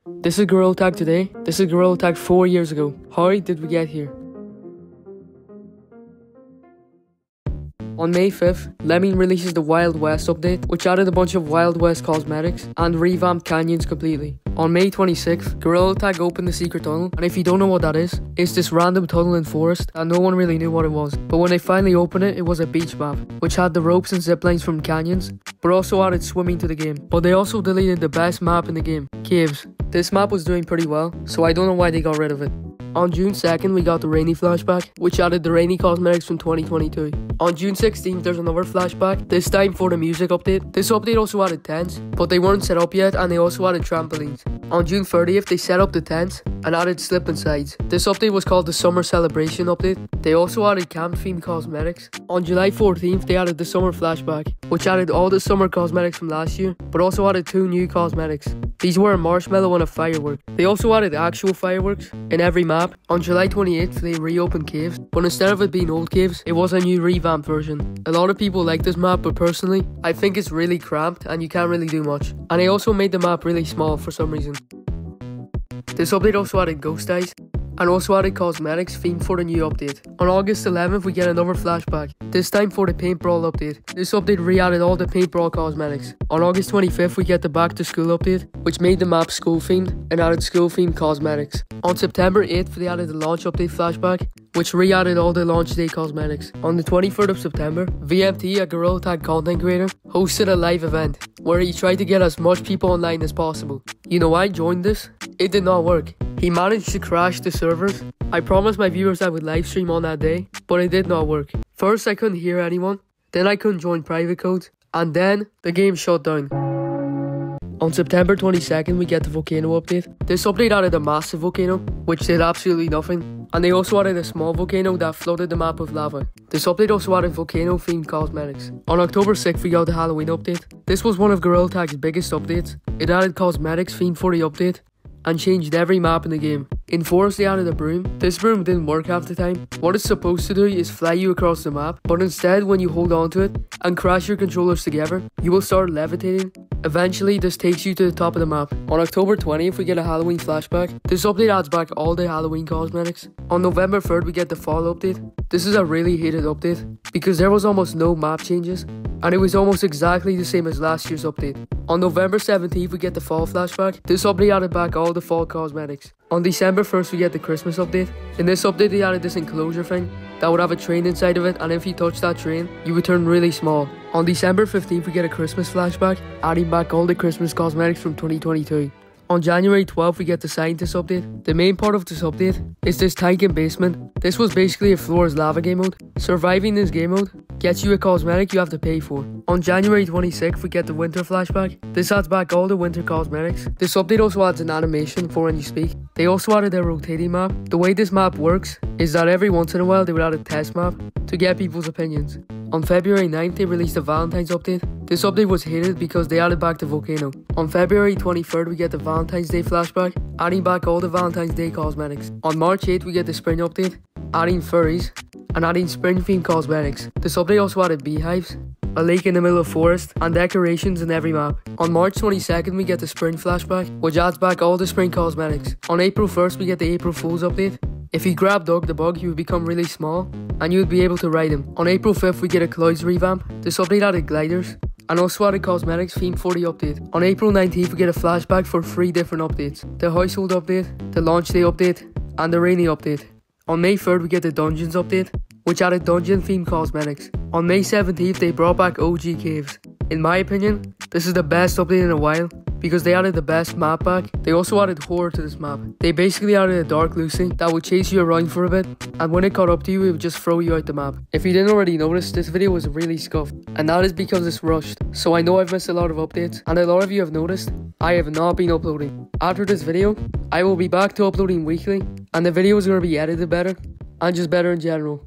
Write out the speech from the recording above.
This is Gorilla Tag today. This is Gorilla Tag 4 years ago. How did we get here? On May 5th, Lemming releases the Wild West update, which added a bunch of Wild West cosmetics and revamped canyons completely. On May 26th, Gorilla Tag opened the secret tunnel, and if you don't know what that is, it's this random tunnel in forest that no one really knew what it was. But when they finally opened it, it was a beach map, which had the ropes and ziplines from canyons, but also added swimming to the game. But they also deleted the best map in the game, caves. This map was doing pretty well, so I don't know why they got rid of it. On June 2nd, we got the Rainy flashback, which added the Rainy cosmetics from 2022. On June 16th, there's another flashback, this time for the music update. This update also added tents, but they weren't set up yet, and they also added trampolines. On June 30th, they set up the tents and added slip and sides. This update was called the Summer Celebration update. They also added camp-themed cosmetics. On July 14th, they added the Summer flashback, which added all the summer cosmetics from last year, but also added 2 new cosmetics. These were a marshmallow and a firework. They also added actual fireworks in every map. On July 28th, they reopened caves, but instead of it being old caves, it was a new revamped version. A lot of people like this map, but personally, I think it's really cramped and you can't really do much. And they also made the map really small for some reason. This update also added ghost eyes, and also added cosmetics themed for the new update. On August 11th, we get another flashback, this time for the Paint Brawl update. This update re-added all the Paint Brawl cosmetics. On August 25th, we get the Back to School update, which made the map school themed and added school themed cosmetics. On September 8th, they added the Launch update flashback, which re-added all the launch day cosmetics. On the 23rd of September, VMT, a Gorilla Tag content creator, hosted a live event where he tried to get as much people online as possible. You know, I joined this. It did not work. He managed to crash the servers. I promised my viewers I would live stream on that day, but it did not work. First, I couldn't hear anyone, then I couldn't join private codes, and then the game shut down. On September 22nd, we get the volcano update. This update added a massive volcano, which did absolutely nothing, and they also added a small volcano that flooded the map with lava. This update also added volcano themed cosmetics. On October 6th, we got the Halloween update. This was one of Gorilla Tag's biggest updates. It added cosmetics themed for the update, and changed every map in the game. In Forest, they added a broom. This broom didn't work half the time. What it's supposed to do is fly you across the map, but instead when you hold onto it and crash your controllers together, you will start levitating. Eventually, this takes you to the top of the map. On October 20th, we get a Halloween flashback. This update adds back all the Halloween cosmetics. On November 3rd, we get the Fall update. This is a really hated update because there was almost no map changes, and it was almost exactly the same as last year's update. On November 17th, we get the Fall flashback. This update added back all the Fall cosmetics. On December 1st, we get the Christmas update. In this update, they added this enclosure thing that would have a train inside of it, and if you touch that train, you would turn really small. On December 15th, we get a Christmas flashback, adding back all the Christmas cosmetics from 2022. On January 12th, we get the Scientist update. The main part of this update is this tank and basement. This was basically a floor's lava game mode. Surviving this game mode gets you a cosmetic you have to pay for. On January 26th, we get the Winter flashback. This adds back all the winter cosmetics. This update also adds an animation for when you speak. They also added a rotating map. The way this map works is that every once in a while they would add a test map to get people's opinions. On February 9th, they released the Valentine's update. This update was hated because they added back the volcano. On February 23rd, we get the Valentine's Day flashback, adding back all the Valentine's Day cosmetics. On March 8th, we get the Spring update, adding furries and adding spring-themed cosmetics. This update also added beehives, a lake in the middle of forest, and decorations in every map. On March 22nd, we get the Spring flashback, which adds back all the spring cosmetics. On April 1st, we get the April Fool's update. If you grab Doug the Bug, he would become really small, and you would be able to ride him. On April 5th, we get a Clouds revamp. This update added gliders, and also added cosmetics themed for the update. On April 19th, we get a flashback for 3 different updates. The Household update, the Launch Day update, and the Rainy update. On May 3rd, we get the Dungeons update, which added dungeon themed cosmetics. On May 17th, they brought back OG Caves. In my opinion, this is the best update in a while because they added the best map back. They also added horror to this map. They basically added a Dark Lucy that would chase you around for a bit, and when it caught up to you, it would just throw you out the map. If you didn't already notice, this video was really scuffed, and that is because it's rushed. So I know I've missed a lot of updates, and a lot of you have noticed I have not been uploading. After this video, I will be back to uploading weekly, and the video is going to be edited better, and just better in general.